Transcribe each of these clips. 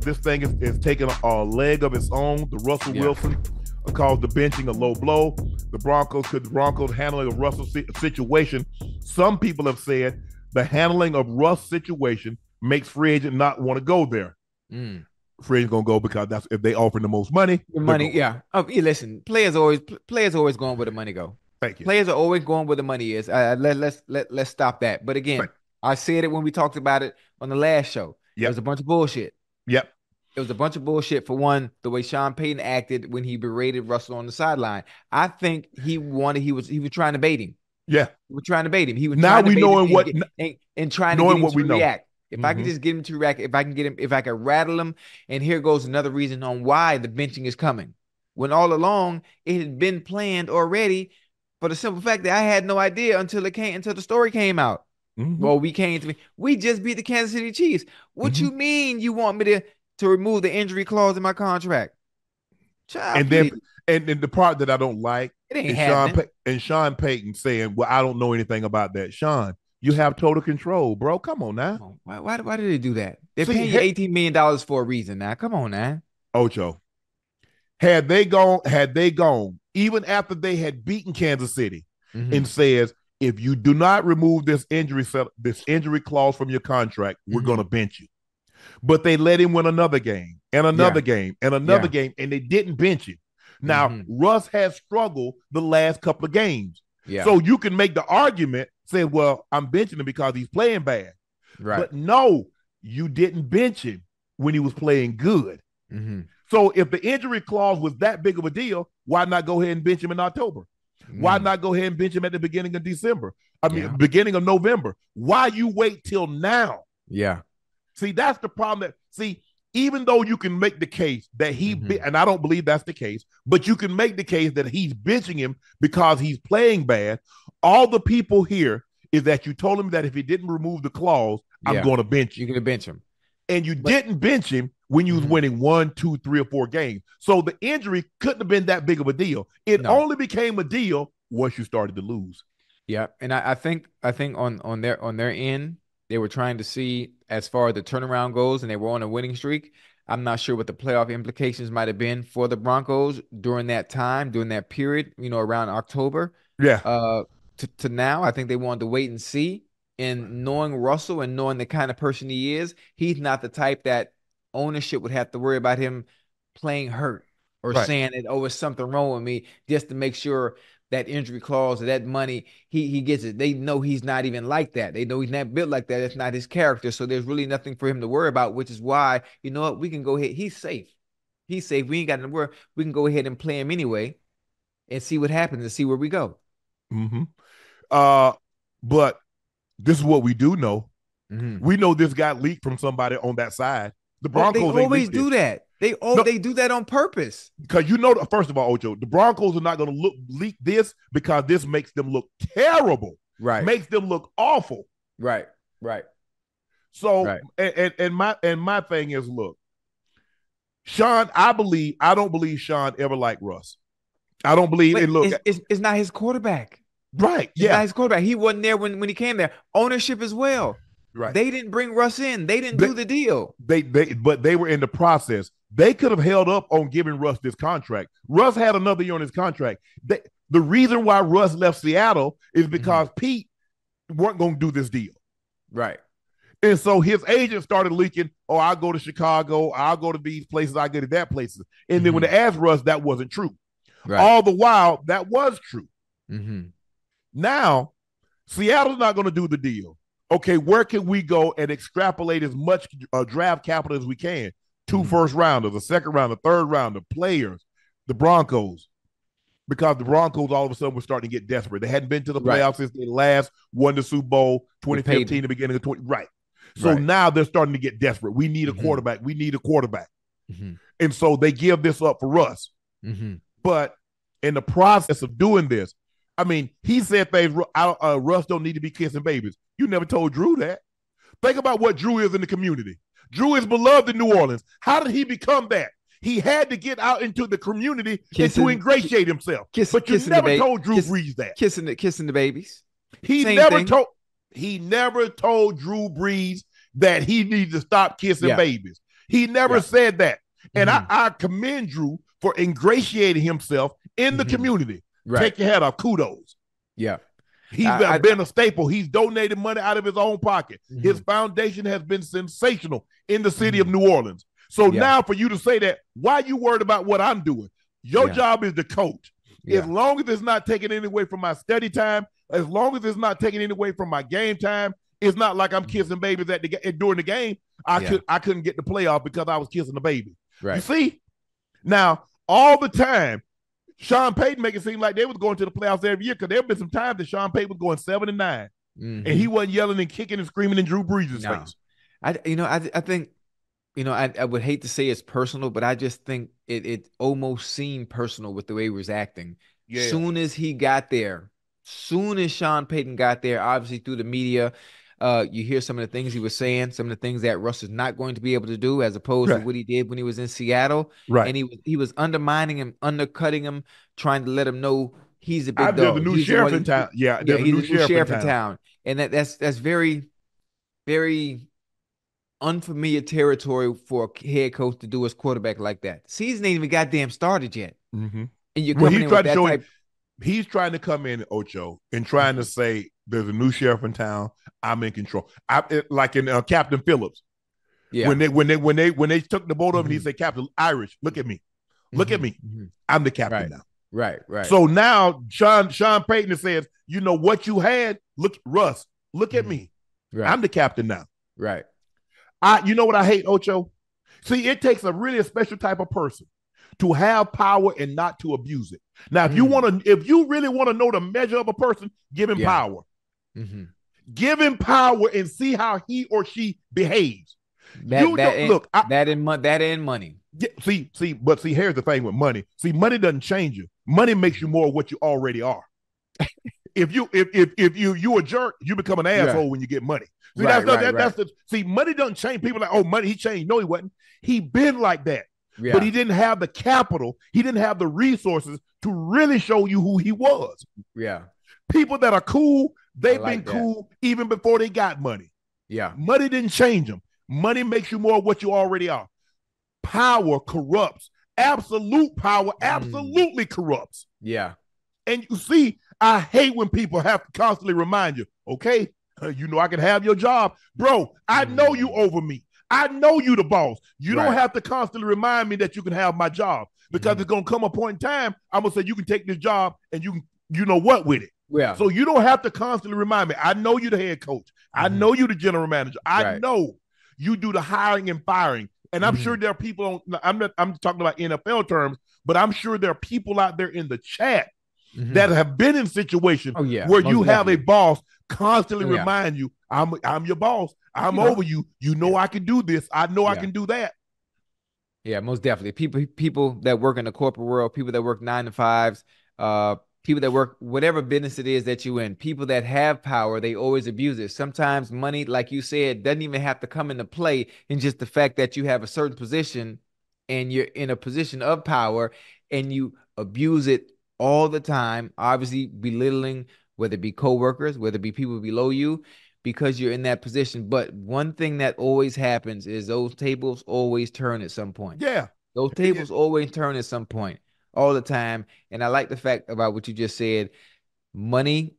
this thing is taking a leg of its own. The Russell Wilson caused the benching a low blow. The Broncos handling of Russell's situation. Some people have said the handling of Russ' situation makes free agent not want to go there. Free agent gonna go because that's if they offer the most money. The money, yeah. Listen, players always going where the money go. Thank you. Players are always going where the money is. Let's stop that. But again, I said it when we talked about it on the last show. It was a bunch of bullshit. Yep. It was a bunch of bullshit. For one, the way Sean Payton acted when he berated Russell on the sideline. I think he was trying to bait him. Yeah. He was trying to bait him. He was now trying to we knowing what and trying to get him to react. If I can just get him to react, if I can rattle him, and here goes another reason on why the benching is coming. When all along it had been planned already, for the simple fact that I had no idea until the story came out. Well, we just beat the Kansas City Chiefs. What you mean you want me to remove the injury clause in my contract? Child, and then the part that I don't like is Sean Payton saying, "Well, I don't know anything about that." Sean, you have total control, bro. Come on now. Why did they do that? They're paying you $18 million for a reason now. Come on now. Ocho. Had they gone, even after they had beaten Kansas City and says, if you do not remove this injury clause from your contract, we're going to bench you. But they let him win another game and another game and another game, and they didn't bench him. Now, Russ has struggled the last couple of games. Yeah. So you can make the argument, say, well, I'm benching him because he's playing bad. Right. But no, you didn't bench him when he was playing good. So if the injury clause was that big of a deal, why not go ahead and bench him in October? Why not go ahead and bench him at the beginning of December? Beginning of November. Why you wait till now? Yeah. See, that's the problem. Even though you can make the case that and I don't believe that's the case, but you can make the case that he's benching him because he's playing bad. All the people here is that you told him that if he didn't remove the clause, I'm going to bench him. You're going to bench him. And you didn't bench him when you was winning 1, 2, 3, or 4 games. So the injury couldn't have been that big of a deal. It only became a deal once you started to lose. Yeah, and I think on their end, they were trying to see as far as the turnaround goes, and they were on a winning streak. I'm not sure what the playoff implications might have been for the Broncos during that time, during that period, around October. Yeah. To now, I think they wanted to wait and see. And knowing Russell and knowing the kind of person he is, he's not the type that ownership would have to worry about him playing hurt or saying that, it's something wrong with me, just to make sure that injury clause or that money, he gets it. They know he's not even like that. They know he's not built like that. It's not his character. So there's really nothing for him to worry about, which is why, you know what, we can go ahead. He's safe. He's safe. We ain't got to worry. We can go ahead and play him anyway and see what happens and see where we go. But this is what we do know. We know this got leaked from somebody on that side. The Broncos they always do that. They do that on purpose. Because first of all, Ocho, the Broncos are not going to leak this because this makes them look terrible. Right. Makes them look awful. Right. So and my thing is, look, Sean, I don't believe Sean ever liked Russ. I don't believe it. Look, it's not his quarterback. Right. It's not his quarterback. He wasn't there when he came there. Ownership as well. Right. They didn't bring Russ in. They didn't do the deal. But they were in the process. They could have held up on giving Russ this contract. Russ had another year on his contract. The reason why Russ left Seattle is because Pete weren't going to do this deal. Right. And so his agent started leaking, I'll go to Chicago, I'll go to these places, I'll go to that places. And then when they asked Russ, that wasn't true. Right. All the while, that was true. Now, Seattle's not going to do the deal. Okay, where can we go and extrapolate as much draft capital as we can? 2 first rounders, a second rounder, third rounder, players, the Broncos. Because the Broncos all of a sudden were starting to get desperate. They hadn't been to the playoffs since they last won the Super Bowl 2015, the beginning of 20. Right. So now they're starting to get desperate. We need a quarterback. We need a quarterback. And so they give this up for Russ. But in the process of doing this, I mean, he said things, Russ don't need to be kissing babies. You never told Drew that. Think about what Drew is in the community. Drew is beloved in New Orleans. How did he become that? He had to get out into the community and to ingratiate himself. But you never told Drew Brees that. Kissing the babies. He never told Drew Brees that he needs to stop kissing babies. He never said that. And I commend Drew for ingratiating himself in the community. Right. Take your hat off. Kudos. Yeah. He's been a staple. He's donated money out of his own pocket. His foundation has been sensational in the city of New Orleans. So now for you to say that, why you worried about what I'm doing? Your job is to coach. As long as it's not taking any away from my study time, as long as it's not taking any away from my game time, it's not like I'm kissing babies during the game. I couldn't get the playoff because I was kissing the baby. Right. You see? Now, all the time, Sean Payton make it seem like they was going to the playoffs every year because there have been some times that Sean Payton was going 7-9, and he wasn't yelling and kicking and screaming in Drew Brees' face. I think, I would hate to say it's personal, but I just think it almost seemed personal with the way he was acting. Yeah. Soon as he got there, soon as Sean Payton got there, obviously through the media, you hear some of the things he was saying, some of the things that Russ is not going to be able to do, as opposed to what he did when he was in Seattle. Right. And he was undermining him, undercutting him, trying to let him know he's a big dog. The new sheriff in town. Yeah, he's the new sheriff in town. And that's very, very unfamiliar territory for a head coach to do his quarterback like that. Season ain't even goddamn started yet. And you're coming in with that type. He's trying to come in, Ocho, and trying to say there's a new sheriff in town. I'm in control. Like in Captain Phillips. Yeah. When they took the boat over, and he said, "Captain Irish, look at me, look at me. I'm the captain now." Right. So now Sean Payton says, "You know what you had? Look, Russ, look at me. Right. I'm the captain now." Right. You know what I hate, Ocho? See, it takes a special type of person to have power and not to abuse it. Now, if you really want to know the measure of a person, give him power. Give him power and see how he or she behaves. That and money. Yeah, see, here's the thing with money. See, money doesn't change you. Money makes you more of what you already are. If you a jerk, you become an asshole when you get money. See, money doesn't change people. Like, oh, money, he changed. No, he wasn't. He been like that. Yeah. But he didn't have the capital. He didn't have the resources to really show you who he was. Yeah. People that are cool, they've been cool even before they got money. Yeah. Money didn't change them. Money makes you more of what you already are. Power corrupts. Absolute power absolutely corrupts. Yeah. And you see, I hate when people have to constantly remind you, okay, you know I can have your job. Bro, I know you over me. I know you the boss. You don't have to constantly remind me that you can have my job, because it's going to come a point in time, I'm going to say you can take this job and you know what with it. Yeah. So you don't have to constantly remind me. I know you the head coach. I know you the general manager. I know you do the hiring and firing. And I'm sure there are people I'm talking about NFL terms, but I'm sure there are people out there in the chat that have been in situations where you have a boss constantly remind you, I'm your boss. I'm over you. You know I can do this. I know I can do that. Yeah, most definitely. People that work in the corporate world, people that work 9 to 5s, people that work whatever business it is that you're in, people that have power, they always abuse it. Sometimes money, like you said, doesn't even have to come into play in just the fact that you have a certain position and you're in a position of power and you abuse it all the time, obviously belittling, whether it be coworkers, whether it be people below you, because you're in that position. But one thing that always happens is those tables always turn at some point. Yeah. Those tables always turn at some point, all the time. And I like the fact about what you just said. Money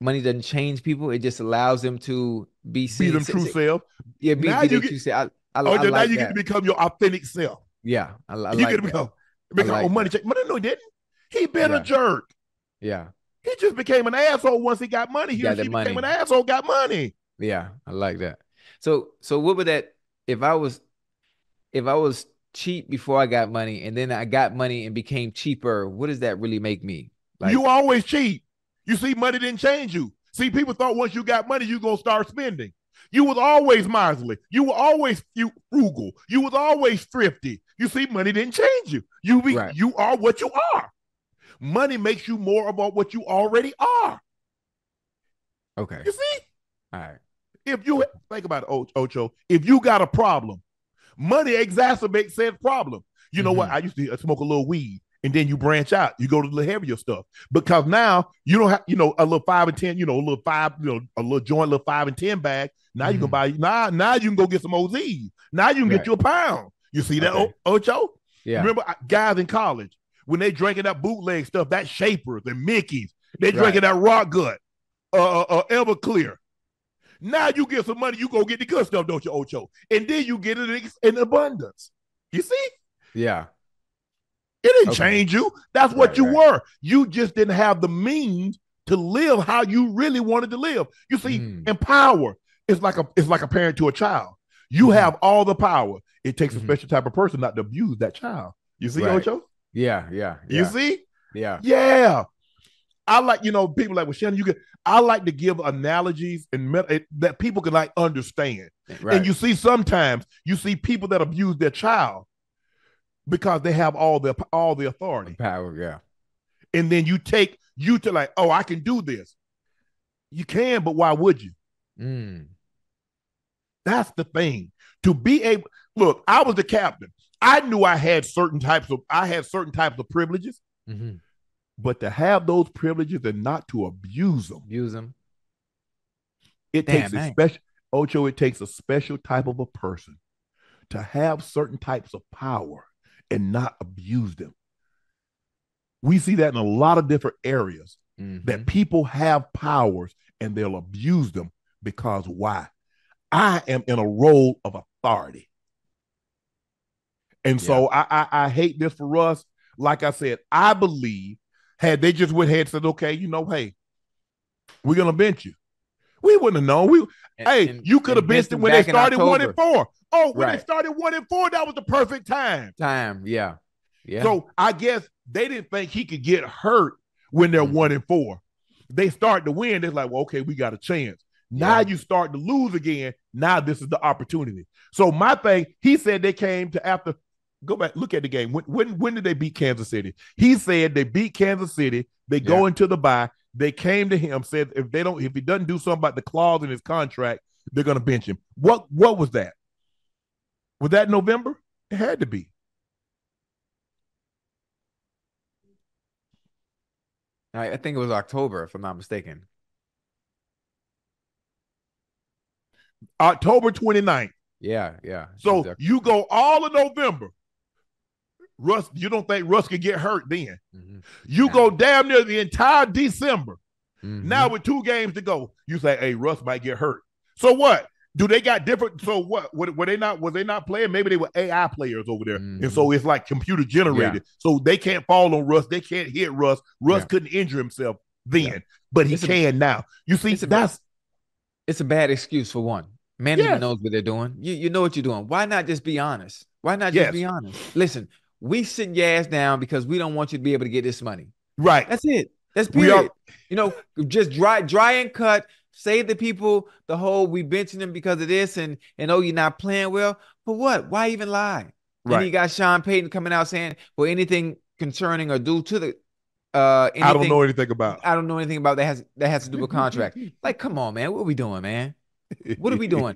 doesn't change people. It just allows them to be them true self. Yeah, be their true self. I like now you get to become your authentic self. Yeah, I like you get to become money. Money, no, he didn't. He been a jerk. Yeah. He just became an asshole once he got money. He became an asshole, got money. Yeah, I like that. So what would that, if I was cheap before I got money and then I got money and became cheaper, what does that really make me? Like, you always cheap. You see, money didn't change you. See, people thought once you got money, you going to start spending. You was always miserly. You were always frugal. You was always thrifty. You see, money didn't change you. You are what you are. Money makes you more about what you already are. Okay. You see? All right. If you think about it, Ocho, if you got a problem, money exacerbates said problem. You know what? I used to smoke a little weed, And then you branch out. You go to the heavier stuff because now you don't have, a little 5 and 10, a little 5, a little joint, little 5 and 10 bag. Now you can buy, now you can go get some OZs. Now you can get you a pound. You see that, Ocho? Yeah. Remember guys in college, when they drinking that bootleg stuff, that Shapers and Mickey's, they drinking that Rock Gut, Everclear. Now you get some money, you go get the good stuff, don't you, Ocho? And then you get it in abundance. You see? Yeah. It didn't change you. That's what you were. You just didn't have the means to live how you really wanted to live. You see, in power, it's like a parent to a child. You have all the power. It takes a special type of person not to abuse that child. You see, Ocho? Yeah. You see? Yeah. Yeah. I like, people like, well, Shannon, I like to give analogies and that people can like understand. Right. And you see, sometimes you see people that abuse their child because they have all the authority. Power, yeah. And then you take you to like, oh, I can do this. You can, but why would you? That's the thing. To be able, look, I was the captain. I knew I had certain types of privileges. But to have those privileges and not to abuse them. It takes a special type of a person to have certain types of power and not abuse them. We see that in a lot of different areas that people have powers and they'll abuse them because why? I am in a role of authority. And so I hate this for us. Like I said, I believe had they just went ahead and said, okay, hey, we're going to bench you. We wouldn't have known. You could have benched them when they started 1-4. Oh, when they started 1-4, that was the perfect time. Yeah. So I guess they didn't think he could get hurt when they're 1-4. They start to win. They're like, well, okay, we got a chance. Now you start to lose again. Now this is the opportunity. So my thing, he said they came to after. Go back, look at the game. When did they beat Kansas City? He said they beat Kansas City. They go into the bye. They came to him, said if he doesn't do something about the clause in his contract, they're going to bench him. What was that? Was that November? It had to be. I think it was October, if I'm not mistaken. October 29th. Yeah. So you go all of November. Russ, you don't think Russ could get hurt then? You go damn near the entire December. Now with 2 games to go, you say, hey, Russ might get hurt. So what? Do they got different? So what? Was they not playing? Maybe they were AI players over there. And so it's like computer generated. So they can't fall on Russ. They can't hit Russ. Russ couldn't injure himself then, but he can now. You see, it's a bad excuse for one. Management knows what they're doing. You know what you're doing. Why not just be honest? Why not just be honest? Listen, we sitting your ass down because we don't want you to be able to get this money. Right. That's it. That's period. Just dry and cut. Save the people the whole we benching them because of this and oh, you're not playing well. For what? Why even lie? Right. And you got Sean Payton coming out saying, well, anything concerning or due to the I don't know anything about. I don't know anything about that has to do with contract. Like, come on, man. What are we doing, man? What are we doing?